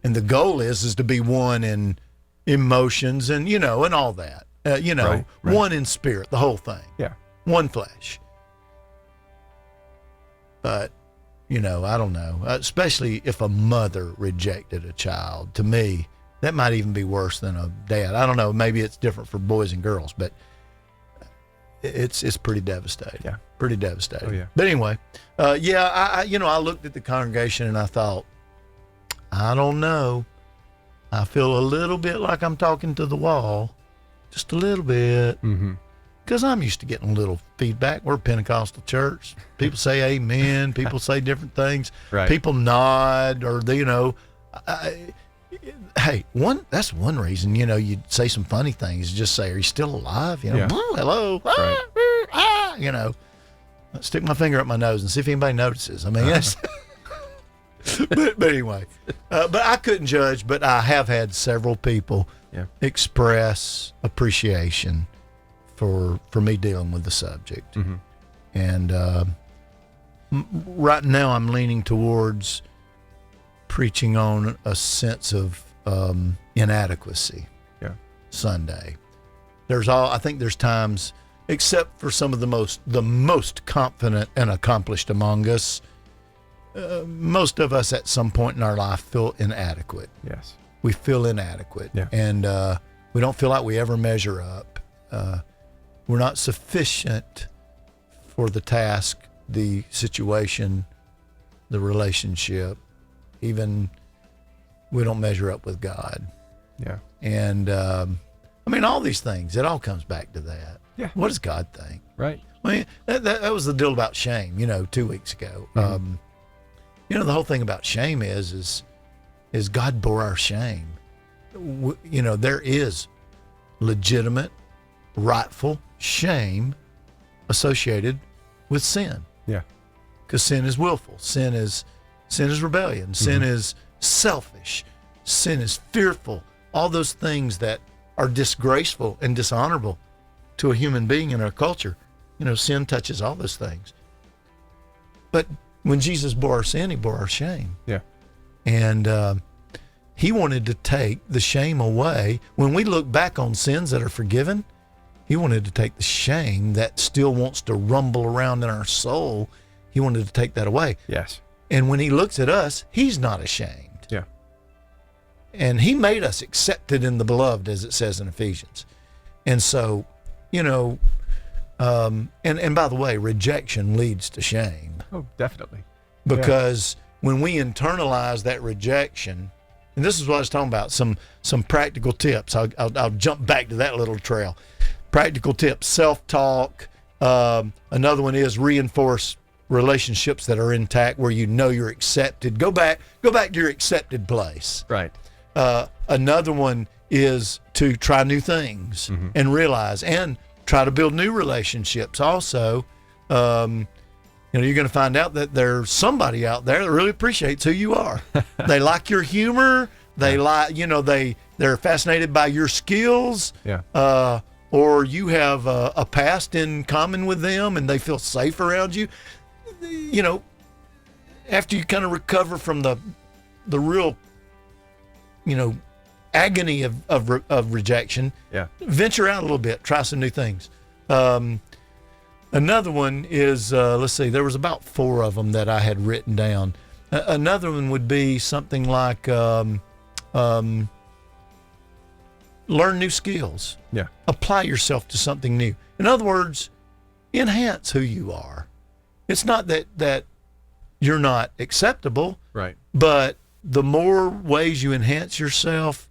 Speaker 2: And the goal is to be one in emotions and, and all that.
Speaker 1: Right.
Speaker 2: One in spirit, the whole thing.
Speaker 1: Yeah.
Speaker 2: One flesh. But, I don't know. Especially if a mother rejected a child. To me, that might even be worse than a dad. I don't know. Maybe it's different for boys and girls, but it's pretty devastating.
Speaker 1: Yeah.
Speaker 2: Pretty devastating.
Speaker 1: Oh, yeah.
Speaker 2: But anyway, I looked at the congregation and I thought, I don't know. I feel a little bit like I'm talking to the wall. Just a little bit.
Speaker 1: Mm-hmm.
Speaker 2: Because I'm used to getting a little feedback. We're a Pentecostal church. People say amen. People say different things.
Speaker 1: Right.
Speaker 2: People nod or they, hey, that's one reason, you'd say some funny things. Just say, are you still alive?
Speaker 1: Yeah.
Speaker 2: Hello.
Speaker 1: Right.
Speaker 2: Stick my finger up my nose and see if anybody notices. I mean, yes. but anyway, but I couldn't judge, but I have had several people express appreciation for me dealing with the subject.
Speaker 1: Mm-hmm.
Speaker 2: And right now I'm leaning towards preaching on a sense of inadequacy.
Speaker 1: Yeah.
Speaker 2: Sunday. I think there's times, except for some of the most confident and accomplished among us, most of us at some point in our life feel inadequate.
Speaker 1: Yes.
Speaker 2: We feel inadequate.
Speaker 1: Yeah.
Speaker 2: And we don't feel like we ever measure up. We're not sufficient for the task, the situation, the relationship. Even we don't measure up with God.
Speaker 1: Yeah.
Speaker 2: And all these things, it all comes back to that.
Speaker 1: Yeah.
Speaker 2: What does God think?
Speaker 1: Right.
Speaker 2: I mean, that was the deal about shame, 2 weeks ago.
Speaker 1: Mm-hmm.
Speaker 2: The whole thing about shame is God bore our shame. There is legitimate, rightful shame associated with sin.
Speaker 1: Yeah.
Speaker 2: Because sin is willful. Sin is rebellion. Sin is selfish. Sin is fearful. All those things that are disgraceful and dishonorable to a human being in our culture. Sin touches all those things. But when Jesus bore our sin, he bore our shame.
Speaker 1: Yeah.
Speaker 2: And he wanted to take the shame away. When we look back on sins that are forgiven, he wanted to take the shame that still wants to rumble around in our soul. He wanted to take that away.
Speaker 1: Yes.
Speaker 2: And when he looks at us, he's not ashamed.
Speaker 1: Yeah.
Speaker 2: And he made us accepted in the beloved, as it says in Ephesians. And so, and by the way, rejection leads to shame.
Speaker 1: Oh, definitely.
Speaker 2: Because when we internalize that rejection, And this is what I was talking about, some practical tips. I'll jump back to that little trail. Practical tips, self-talk. Another one is reinforce relationships that are intact where you know you're accepted. Go back to your accepted place.
Speaker 1: Right.
Speaker 2: Another one is to try new things and realize, and try to build new relationships also. You're going to find out that there's somebody out there that really appreciates who you are. They like your humor. They they're fascinated by your skills.
Speaker 1: Yeah.
Speaker 2: Or you have a past in common with them and they feel safe around you. After you kind of recover from the real, agony of rejection, venture out a little bit, try some new things. Another one is, let's see, there was about 4 of them that I had written down. Another one would be something like learn new skills.
Speaker 1: Yeah.
Speaker 2: Apply yourself to something new. In other words, enhance who you are. It's not that you're not acceptable,
Speaker 1: right?
Speaker 2: But the more ways you enhance yourself,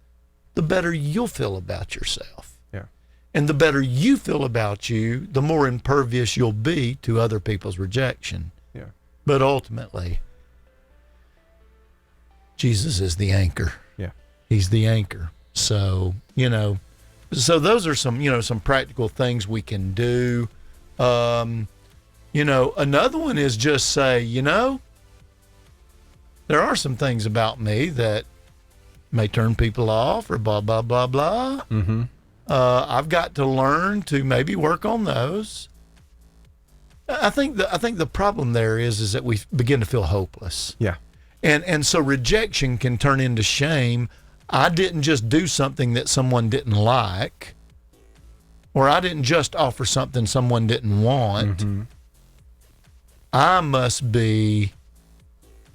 Speaker 2: the better you'll feel about yourself.
Speaker 1: Yeah.
Speaker 2: And the better you feel about you, the more impervious you'll be to other people's rejection.
Speaker 1: Yeah.
Speaker 2: But ultimately, Jesus is the anchor.
Speaker 1: Yeah.
Speaker 2: He's the anchor. So, so those are some practical things we can do. Another one is just say, there are some things about me that may turn people off or blah, blah, blah, blah.
Speaker 1: Mm-hmm.
Speaker 2: I've got to learn to maybe work on those. I think the problem there is that we begin to feel hopeless.
Speaker 1: Yeah.
Speaker 2: And so rejection can turn into shame. I didn't just do something that someone didn't like, or I didn't just offer something someone didn't want.
Speaker 1: Mm-hmm.
Speaker 2: I must be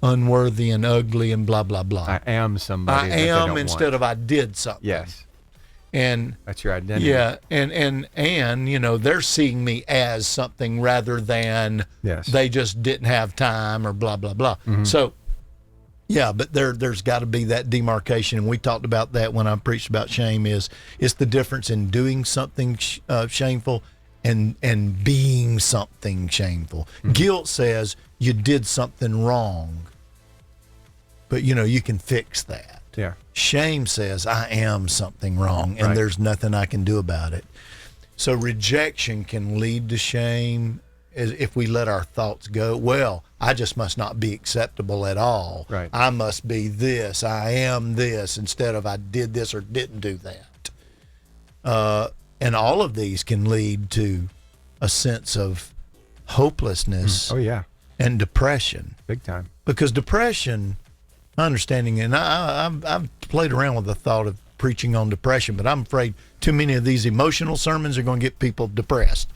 Speaker 2: unworthy and ugly and blah, blah, blah.
Speaker 1: I am somebody.
Speaker 2: I am instead of I did something.
Speaker 1: Yes.
Speaker 2: And
Speaker 1: that's your identity.
Speaker 2: Yeah. And they're seeing me as something rather than they just didn't have time or blah, blah, blah.
Speaker 1: Mm-hmm.
Speaker 2: So, yeah, but there's got to be that demarcation. And we talked about that when I preached about shame it's the difference in doing something shameful and being something shameful. Mm-hmm. Guilt says you did something wrong, but you can fix that.
Speaker 1: Yeah.
Speaker 2: Shame says I am something wrong and there's nothing I can do about it. So rejection can lead to shame if we let our thoughts go. Well, I just must not be acceptable at all.
Speaker 1: Right.
Speaker 2: I must be this. I am this instead of I did this or didn't do that. And all of these can lead to a sense of hopelessness.
Speaker 1: Oh, yeah.
Speaker 2: And depression.
Speaker 1: Big time.
Speaker 2: Because depression, understanding, and I've played around with the thought of preaching on depression, but I'm afraid too many of these emotional sermons are going to get people depressed.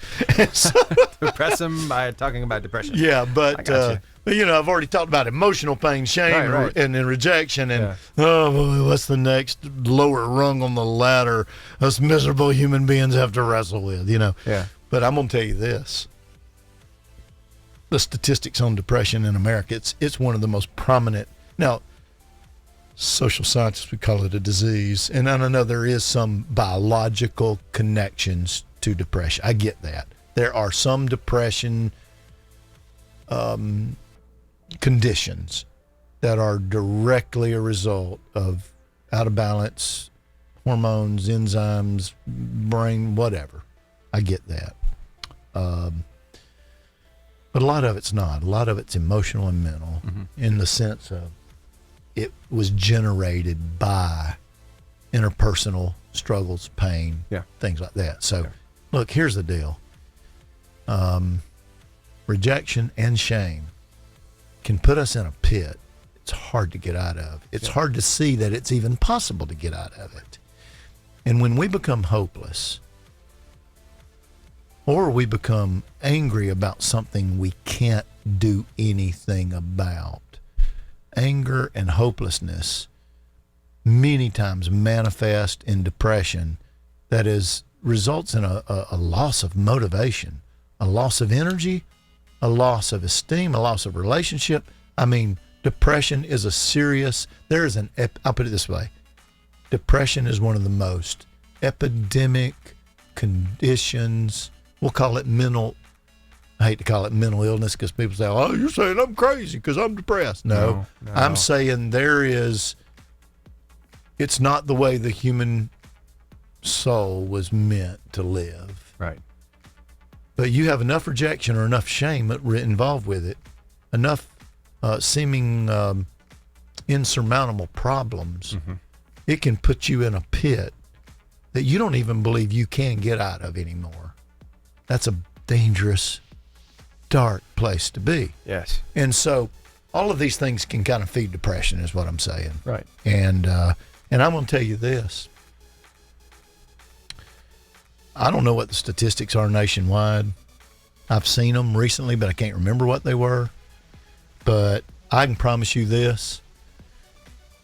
Speaker 1: Depress them by talking about depression.
Speaker 2: Yeah, but I've already talked about emotional pain, shame, and rejection, and what's the next lower rung on the ladder us miserable human beings have to wrestle with,
Speaker 1: Yeah.
Speaker 2: But I'm going to tell you this. The statistics on depression in America, it's one of the most prominent. Now, social scientists would call it a disease, and I know there is some biological connections to depression. I get that. There are some depression conditions that are directly a result of out of balance hormones, enzymes, brain, whatever. I get that. But a lot of it's not. A lot of it's emotional and mental in the sense of it was generated by interpersonal struggles, pain, things like that. So, look, here's the deal. Rejection and shame can put us in a pit it's hard to get out of. It's hard to see that it's even possible to get out of it. And when we become hopeless, or we become angry about something we can't do anything about, anger and hopelessness many times manifest in depression that results in a loss of motivation, a loss of energy, a loss of esteem, a loss of relationship. I mean, Depression is a serious, I'll put it this way. Depression is one of the most epidemic conditions. We'll call it I hate to call it mental illness because people say, oh, you're saying I'm crazy because I'm depressed. No, I'm saying it's not the way the human soul was meant to live.
Speaker 1: Right.
Speaker 2: But you have enough rejection or enough shame involved with it, enough seeming insurmountable problems,
Speaker 1: Mm-hmm.
Speaker 2: it can put you in a pit that you don't even believe you can get out of anymore. That's a dangerous, dark place to be.
Speaker 1: Yes.
Speaker 2: And so all of these things can kind of feed depression is what I'm saying.
Speaker 1: Right.
Speaker 2: And I'm going to tell you this. I don't know what the statistics are nationwide. I've seen them recently, but I can't remember what they were. But I can promise you this.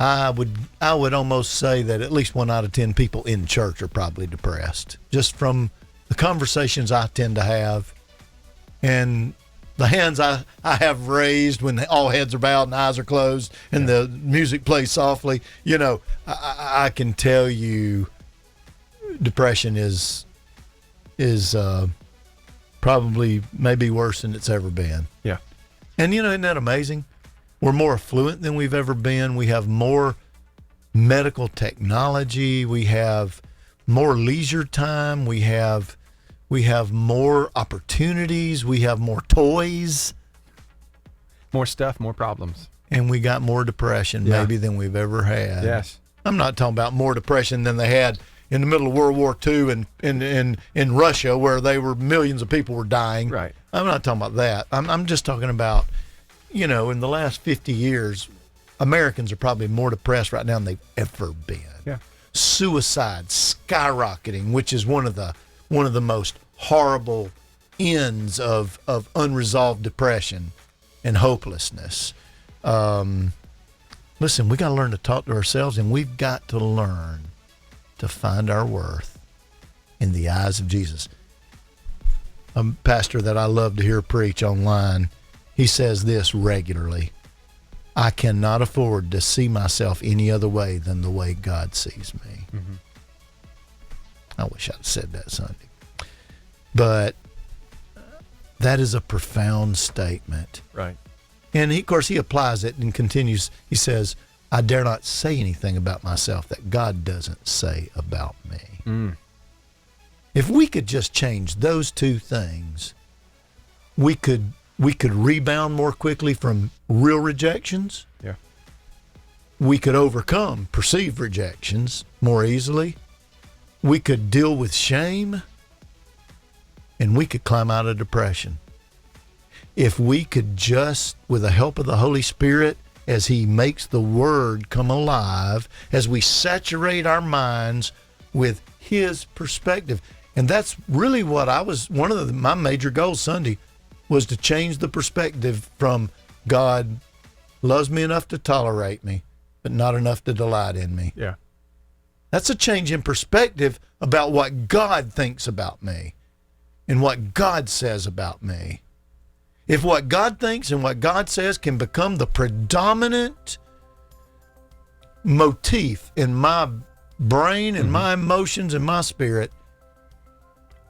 Speaker 2: I would almost say that at least 1 out of 10 people in church are probably depressed, just from the conversations I tend to have and the hands I have raised when all heads are bowed and eyes are closed and the music plays softly. You know, I can tell you depression is probably maybe worse than it's ever been.
Speaker 1: Yeah.
Speaker 2: And, you know, isn't that amazing? We're more affluent than we've ever been. We have more medical technology. We have more leisure time. We have more opportunities. We have more toys.
Speaker 1: More stuff, more problems.
Speaker 2: And we got more depression maybe than we've ever had.
Speaker 1: Yes.
Speaker 2: I'm not talking about more depression than they had in the middle of World War II in Russia, where millions of people were dying.
Speaker 1: Right.
Speaker 2: I'm not talking about that. I'm just talking about, you know, in the last 50 years, Americans are probably more depressed right now than they've ever been.
Speaker 1: Yeah.
Speaker 2: Suicide skyrocketing, which is one of the most horrible ends of unresolved depression and hopelessness. Listen, we got to learn to talk to ourselves, and we've got to learn to find our worth in the eyes of Jesus. A pastor that I love to hear preach online, he says this regularly: I cannot afford to see myself any other way than the way God sees me. Mm-hmm. I wish I'd said that Sunday. But that is a profound statement.
Speaker 1: Right.
Speaker 2: And of course, he applies it and continues. He says, I dare not say anything about myself that God doesn't say about me.
Speaker 1: Mm.
Speaker 2: If we could just change those two things, we could rebound more quickly from real rejections.
Speaker 1: Yeah.
Speaker 2: We could overcome perceived rejections more easily. We could deal with shame, and we could climb out of depression. If we could just, with the help of the Holy Spirit, as he makes the Word come alive, as we saturate our minds with his perspective. And that's really what one of my major goals Sunday was to change the perspective from God loves me enough to tolerate me, but not enough to delight in me.
Speaker 1: Yeah.
Speaker 2: That's a change in perspective about what God thinks about me and what God says about me. If what God thinks and what God says can become the predominant motif in my brain and my emotions and my spirit,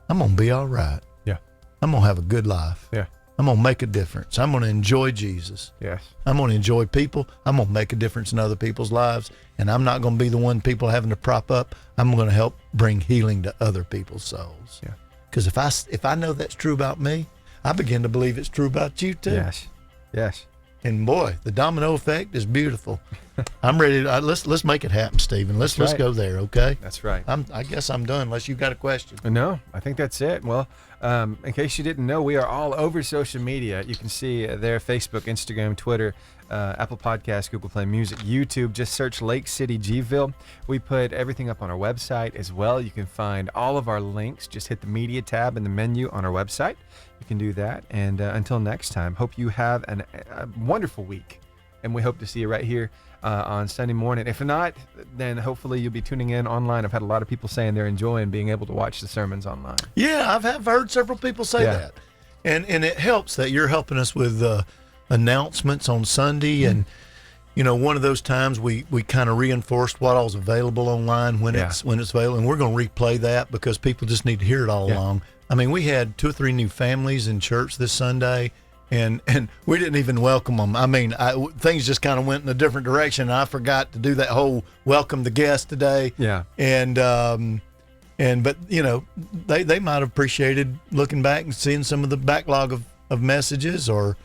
Speaker 2: I'm going to be all right.
Speaker 1: Yeah.
Speaker 2: I'm going to have a good life.
Speaker 1: Yeah.
Speaker 2: I'm going to make a difference. I'm going to enjoy Jesus.
Speaker 1: Yes.
Speaker 2: I'm going to enjoy people. I'm going to make a difference in other people's lives. And I'm not going to be the one people having to prop up. I'm going to help bring healing to other people's souls.
Speaker 1: Yeah.
Speaker 2: Because if I know that's true about me, I begin to believe it's true about you too.
Speaker 1: Yes. Yes.
Speaker 2: And boy, the domino effect is beautiful. I'm ready to, let's make it happen, Stephen. Let's go there, okay?
Speaker 1: That's right.
Speaker 2: I guess I'm done unless you've got a question.
Speaker 1: No, I think that's it. Well, in case you didn't know, we are all over social media. You can see there Facebook, Instagram, Twitter, Apple Podcasts, Google Play Music, YouTube. Just search Lake City Gville. We put everything up on our website as well. You can find all of our links. Just hit the media tab in the menu on our website. You can do that. And until next time, hope you have a wonderful week. And we hope to see you right here on Sunday morning. If not, then hopefully you'll be tuning in online. I've had a lot of people saying they're enjoying being able to watch the sermons online.
Speaker 2: Yeah, I've heard several people say that. And it helps that you're helping us with announcements on Sunday, and one of those times we kind of reinforced what all's available online when it's available, and we're going to replay that because people just need to hear it all along. I mean, we had 2 or 3 new families in church this Sunday, and we didn't even welcome them. I mean, things just kind of went in a different direction. And I forgot to do that whole welcome the guest today.
Speaker 1: Yeah.
Speaker 2: But they might have appreciated looking back and seeing some of the backlog of messages or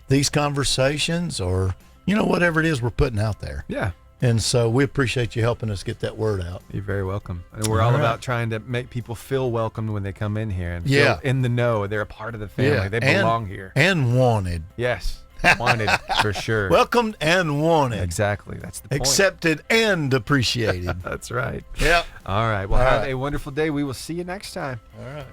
Speaker 2: these conversations or whatever it is we're putting out there.
Speaker 1: Yeah.
Speaker 2: And so we appreciate you helping us get that word out.
Speaker 1: You're very welcome. And we're all about trying to make people feel welcomed when they come in here and feel in the know. They're a part of the family.
Speaker 2: Yeah.
Speaker 1: They belong here.
Speaker 2: And wanted.
Speaker 1: Yes. Wanted, for sure.
Speaker 2: Welcomed and wanted.
Speaker 1: Exactly. That's the point.
Speaker 2: Accepted and appreciated.
Speaker 1: That's right.
Speaker 2: Yeah.
Speaker 1: All right. Well, have a wonderful day. We will see you next time.
Speaker 2: All right.